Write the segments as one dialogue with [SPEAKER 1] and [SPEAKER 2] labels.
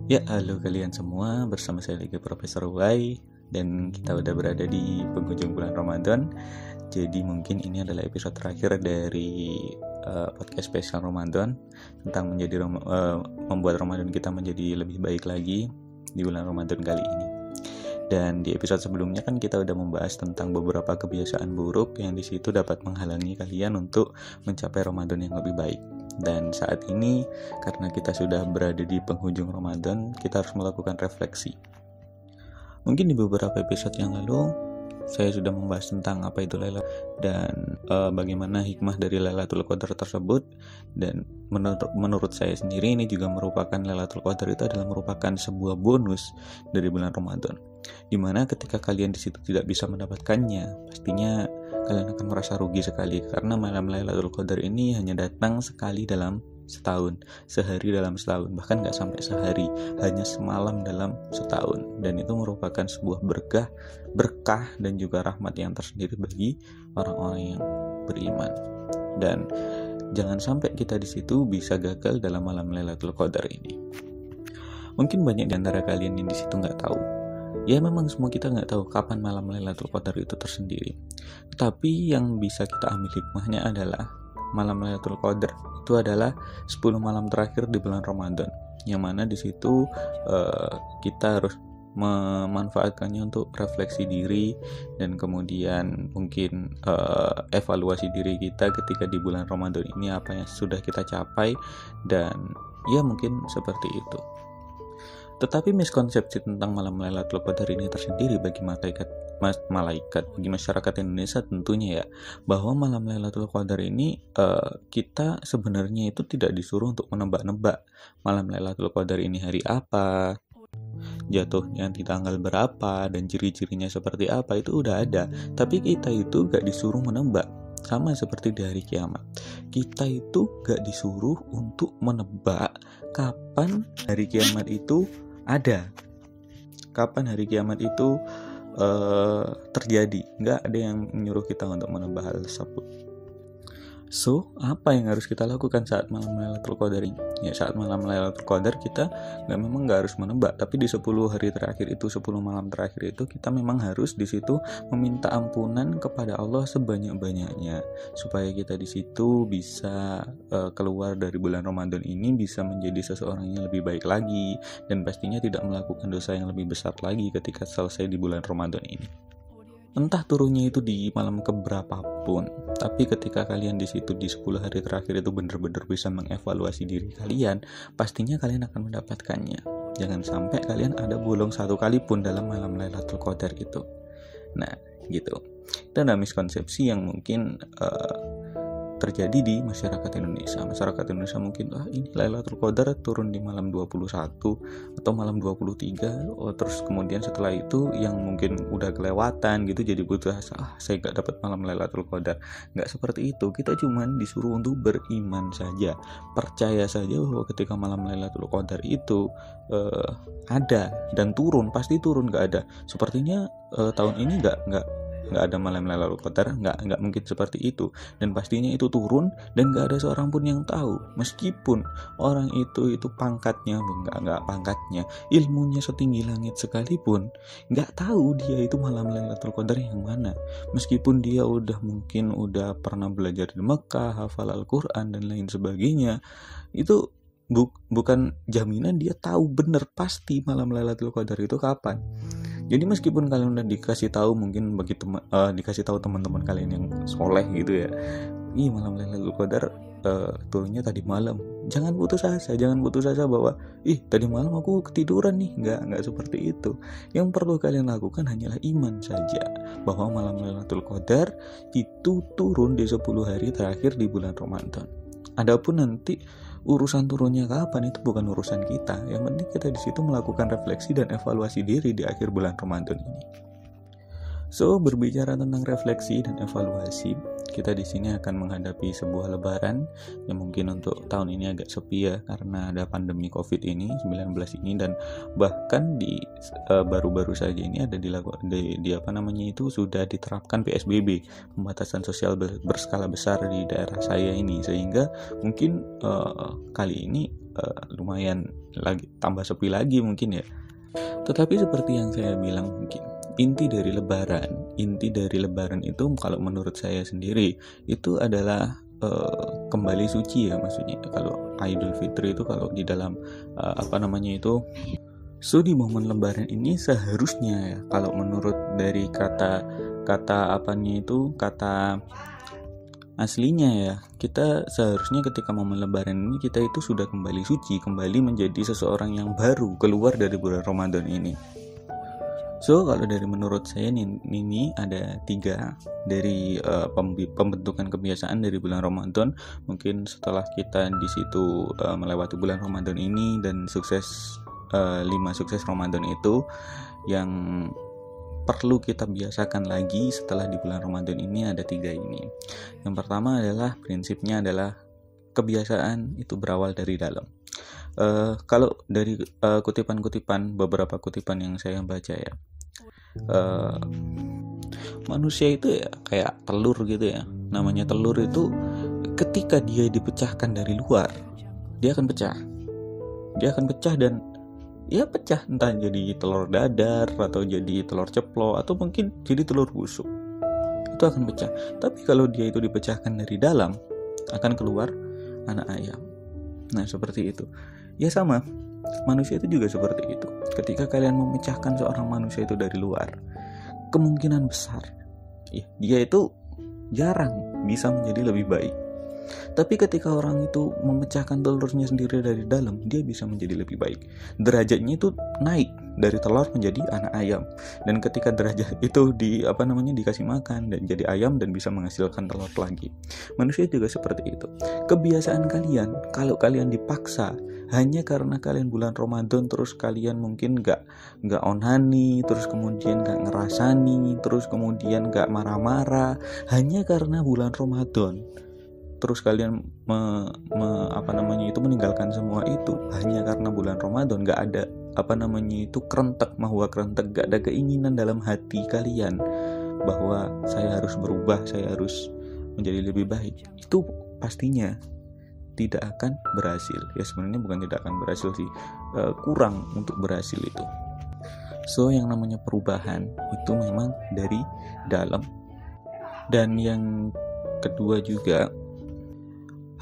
[SPEAKER 1] Ya, halo kalian semua, bersama saya lagi Profesor Y. Dan kita udah berada di penghujung bulan Ramadan. Jadi mungkin ini adalah episode terakhir dari podcast spesial Ramadan, tentang membuat Ramadan kita menjadi lebih baik lagi di bulan Ramadan kali ini. Dan di episode sebelumnya kan kita udah membahas tentang beberapa kebiasaan buruk yang di situ dapat menghalangi kalian untuk mencapai Ramadan yang lebih baik. Dan saat ini, karena kita sudah berada di penghujung Ramadan, kita harus melakukan refleksi. Mungkin di beberapa episode yang lalu, saya sudah membahas tentang apa itu Lailatul dan bagaimana hikmah dari Lailatul Qadar tersebut. Dan menurut saya sendiri, ini juga merupakan Lailatul Qadar itu adalah merupakan sebuah bonus dari bulan Ramadan. Dimana ketika kalian di situ tidak bisa mendapatkannya, pastinya kalian akan merasa rugi sekali, karena malam Lailatul Qadar ini hanya datang sekali dalam setahun, sehari dalam setahun, bahkan gak sampai sehari, hanya semalam dalam setahun. Dan itu merupakan sebuah berkah dan juga rahmat yang tersendiri bagi orang-orang yang beriman. Dan jangan sampai kita di situ bisa gagal dalam malam Lailatul Qadar ini. Mungkin banyak di antara kalian yang di situ nggak tahu. Ya, memang semua kita nggak tahu kapan malam Lailatul Qadar itu tersendiri. Tapi yang bisa kita ambil hikmahnya adalah malam Lailatul Qadar itu adalah 10 malam terakhir di bulan Ramadan, yang mana di situ kita harus memanfaatkannya untuk refleksi diri dan kemudian mungkin evaluasi diri kita ketika di bulan Ramadan ini, apa yang sudah kita capai, dan ya mungkin seperti itu. Tetapi miskonsepsi tentang malam Lailatul Qadar ini tersendiri bagi bagi masyarakat Indonesia tentunya ya, bahwa malam Lailatul Qadar ini kita sebenarnya itu tidak disuruh untuk menebak-nebak malam Lailatul Qadar ini hari apa, jatuhnya di tanggal berapa, dan ciri-cirinya seperti apa, itu udah ada. Tapi kita itu gak disuruh menebak. Sama seperti di hari kiamat, kita itu gak disuruh untuk menebak kapan hari kiamat itu ada, kapan hari kiamat itu terjadi. Nggak ada yang menyuruh kita untuk menebak hal tersebut. So, apa yang harus kita lakukan saat malam Lailatul Qadar ini? Ya, saat malam Lailatul Qadar kita memang nggak harus menebak, tapi di 10 hari terakhir itu, 10 malam terakhir itu, kita memang harus di situ meminta ampunan kepada Allah sebanyak-banyaknya, supaya kita di situ bisa keluar dari bulan Ramadan ini bisa menjadi seseorang yang lebih baik lagi, dan pastinya tidak melakukan dosa yang lebih besar lagi ketika selesai di bulan Ramadan ini. Entah turunnya itu di malam keberapapun, tapi ketika kalian di situ di 10 hari terakhir itu benar-benar bisa mengevaluasi diri kalian, pastinya kalian akan mendapatkannya. Jangan sampai kalian ada bolong satu kali pun dalam malam Lailatul Qadar itu. Nah, gitu. Dan ada miskonsepsi yang mungkin terjadi di masyarakat Indonesia. Masyarakat Indonesia mungkin, ini Lailatul Qadar turun di malam 21 atau malam 23, terus kemudian setelah itu yang mungkin udah kelewatan gitu jadi putus asa, saya gak dapat malam Lailatul Qadar. Gak seperti itu, kita cuman disuruh untuk beriman saja, percaya saja bahwa ketika malam Lailatul Qadar itu ada dan turun, pasti turun. Gak ada sepertinya tahun ini nggak ada malam Lailatul Qadar, nggak mungkin seperti itu, dan pastinya itu turun dan nggak ada seorang pun yang tahu, meskipun orang itu pangkatnya ilmunya setinggi langit sekalipun, nggak tahu dia itu malam Lailatul Qadar yang mana, meskipun dia mungkin udah pernah belajar di Mekah, hafal Al-Quran dan lain sebagainya. Itu bukan jaminan dia tahu bener pasti malam Lailatul Qadar itu kapan. Jadi meskipun kalian udah dikasih tahu, mungkin begitu dikasih tahu teman-teman kalian yang soleh gitu ya, malam Lailatul Qadar turunnya tadi malam, jangan putus asa bahwa tadi malam aku ketiduran nih. Nggak seperti itu. Yang perlu kalian lakukan hanyalah iman saja bahwa malam Lailatul Qadar itu turun di 10 hari terakhir di bulan Ramadan. Adapun nanti urusan turunnya kapan itu bukan urusan kita. Yang penting kita di situ melakukan refleksi dan evaluasi diri di akhir bulan Ramadan ini. So, berbicara tentang refleksi dan evaluasi, kita di sini akan menghadapi sebuah lebaran yang mungkin untuk tahun ini agak sepi ya, karena ada pandemi COVID-19 ini, dan bahkan di baru-baru saja ini ada sudah diterapkan PSBB, pembatasan sosial berskala besar di daerah saya ini, sehingga mungkin kali ini lumayan lagi tambah sepi lagi mungkin ya. Tetapi seperti yang saya bilang, mungkin inti dari lebaran itu kalau menurut saya sendiri itu adalah kembali suci ya, maksudnya kalau Idul Fitri itu kalau di dalam so di momen lebaran ini seharusnya ya, kalau menurut dari kata aslinya ya, kita seharusnya ketika momen lebaran ini kita itu sudah kembali suci, kembali menjadi seseorang yang baru keluar dari bulan Ramadan ini. So kalau dari menurut saya ini ada 3 dari pembentukan kebiasaan dari bulan Ramadan. Mungkin setelah kita di situ melewati bulan Ramadan ini dan 5 sukses Ramadan itu yang perlu kita biasakan lagi setelah di bulan Ramadan ini ada 3 ini. Yang pertama adalah prinsipnya adalah kebiasaan itu berawal dari dalam. Kalau dari beberapa kutipan yang saya baca ya, manusia itu ya kayak telur gitu ya. Namanya telur itu ketika dia dipecahkan dari luar, dia akan pecah dan ya pecah, entah jadi telur dadar atau jadi telur ceplok atau mungkin jadi telur busuk, itu akan pecah. Tapi kalau dia itu dipecahkan dari dalam, akan keluar anak ayam. Nah seperti itu ya, sama manusia itu juga seperti itu. Ketika kalian memecahkan seorang manusia itu dari luar, kemungkinan besar ya, dia itu jarang bisa menjadi lebih baik. Tapi ketika orang itu memecahkan telurnya sendiri dari dalam, dia bisa menjadi lebih baik. Derajatnya itu naik dari telur menjadi anak ayam. Dan ketika derajat itu dikasih makan dan jadi ayam dan bisa menghasilkan telur lagi. Manusia juga seperti itu. Kebiasaan kalian, kalau kalian dipaksa hanya karena kalian bulan Ramadan, terus kalian mungkin gak onani, terus kemudian gak ngerasani, terus kemudian gak marah-marah, hanya karena bulan Ramadan. Terus kalian meninggalkan semua itu hanya karena bulan Ramadan, gak ada kerentek, gak ada keinginan dalam hati kalian bahwa saya harus berubah, saya harus menjadi lebih baik. Itu pastinya tidak akan berhasil. Ya sebenarnya bukan tidak akan berhasil sih, kurang untuk berhasil itu. So yang namanya perubahan itu memang dari dalam. Dan yang kedua juga,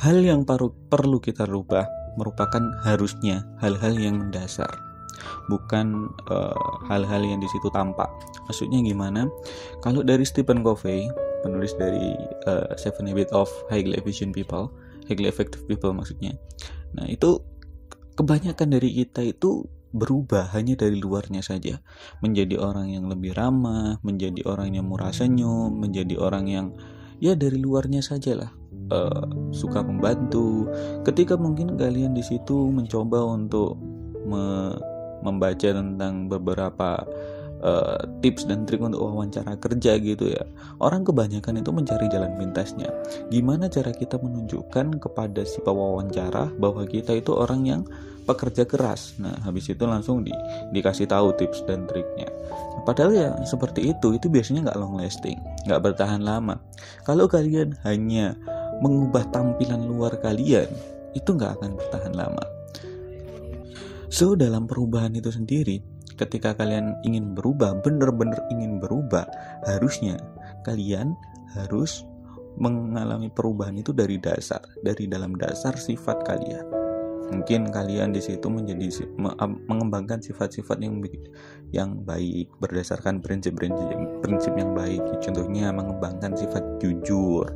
[SPEAKER 1] hal yang perlu kita rubah merupakan harusnya hal-hal yang mendasar, bukan hal-hal yang di situ tampak. Maksudnya gimana? Kalau dari Stephen Covey, penulis dari 7 Habits of Highly Effective People maksudnya. Nah itu kebanyakan dari kita itu berubah hanya dari luarnya saja, menjadi orang yang lebih ramah, menjadi orang yang murah senyum, menjadi orang yang ya dari luarnya sajalah, suka membantu. Ketika mungkin kalian di situ mencoba untuk membaca tentang beberapa tips dan trik untuk wawancara kerja gitu ya, orang kebanyakan itu mencari jalan pintasnya. Gimana cara kita menunjukkan kepada si pewawancara bahwa kita itu orang yang pekerja keras. Nah habis itu langsung dikasih tahu tips dan triknya. Padahal ya seperti itu biasanya nggak long lasting, nggak bertahan lama. Kalau kalian hanya mengubah tampilan luar kalian, itu nggak akan bertahan lama. So dalam perubahan itu sendiri, ketika kalian ingin berubah, benar-benar ingin berubah, harusnya kalian harus mengalami perubahan itu dari dasar, dari dalam dasar sifat kalian. Mungkin kalian di situ mengembangkan sifat-sifat yang baik berdasarkan prinsip yang baik. Contohnya mengembangkan sifat jujur.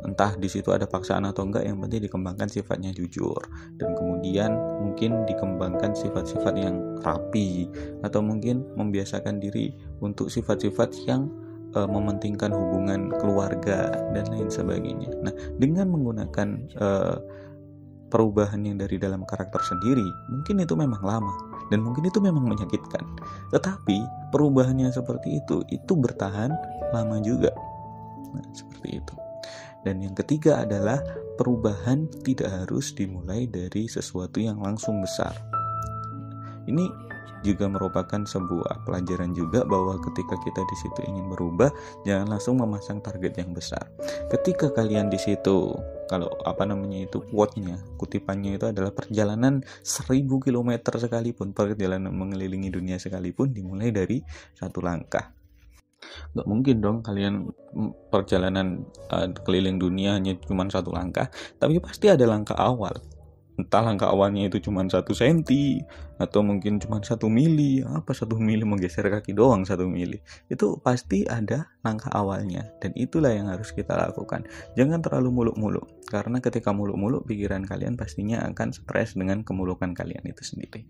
[SPEAKER 1] Entah di situ ada paksaan atau enggak, yang penting dikembangkan sifatnya jujur. Dan kemudian mungkin dikembangkan sifat-sifat yang rapi, atau mungkin membiasakan diri untuk sifat-sifat yang mementingkan hubungan keluarga dan lain sebagainya. Nah, dengan menggunakan perubahan yang dari dalam karakter sendiri, mungkin itu memang lama dan mungkin itu memang menyakitkan, tetapi perubahan yang seperti itu bertahan lama juga. Nah seperti itu. Dan yang ketiga adalah perubahan tidak harus dimulai dari sesuatu yang langsung besar. Ini juga merupakan sebuah pelajaran juga, bahwa ketika kita di situ ingin berubah, jangan langsung memasang target yang besar. Ketika kalian di situ kalau quote-nya, kutipannya itu adalah perjalanan 1000 km sekalipun, perjalanan mengelilingi dunia sekalipun dimulai dari satu langkah. Gak mungkin dong kalian perjalanan keliling dunia hanya cuma satu langkah, tapi pasti ada langkah awal. Entah langkah awalnya itu cuma 1 senti atau mungkin cuma 1 mili. 1 mili menggeser kaki doang 1 mili. Itu pasti ada langkah awalnya, dan itulah yang harus kita lakukan. Jangan terlalu muluk-muluk, karena ketika muluk-muluk pikiran kalian pastinya akan stres dengan kemulukan kalian itu sendiri.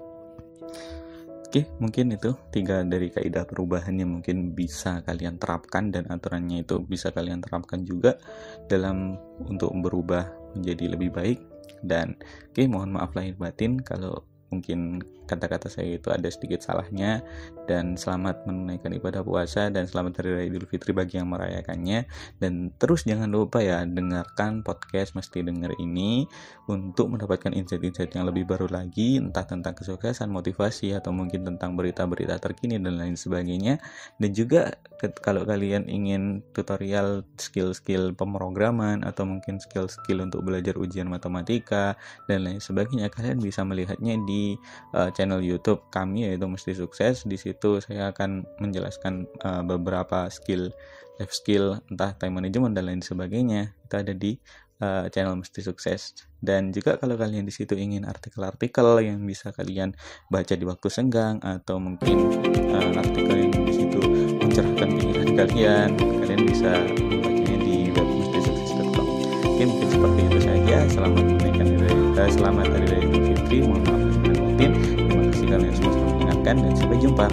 [SPEAKER 1] Oke, mungkin itu 3 dari kaidah perubahan yang mungkin bisa kalian terapkan, dan aturannya itu bisa kalian terapkan juga dalam untuk berubah menjadi lebih baik. Dan mohon maaf lahir batin kalau mungkin kata-kata saya itu ada sedikit salahnya, dan selamat menunaikan ibadah puasa dan selamat Hari Raya Idul Fitri bagi yang merayakannya. Dan terus jangan lupa ya, dengarkan podcast Mesti Denger ini untuk mendapatkan insight-insight yang lebih baru lagi, entah tentang kesuksesan, motivasi, atau mungkin tentang berita-berita terkini dan lain sebagainya. Dan juga kalau kalian ingin tutorial skill-skill pemrograman atau mungkin skill-skill untuk belajar ujian matematika dan lain sebagainya, kalian bisa melihatnya di channel YouTube kami, yaitu Mesti Sukses. Di situ saya akan menjelaskan beberapa life skill, entah time management dan lain sebagainya. Itu ada di channel Mesti Sukses. Dan juga kalau kalian di situ ingin artikel-artikel yang bisa kalian baca di waktu senggang, atau mungkin artikel yang di situ mencerahkan pikiran kalian bisa membacanya di web mestisukses.com. Oke, mungkin seperti itu saja. Selamat Hari Raya Idul Fitri. Mohon maaf lahir batin. Terima kasih kalian semua sudah mendengarkan, dan sampai jumpa.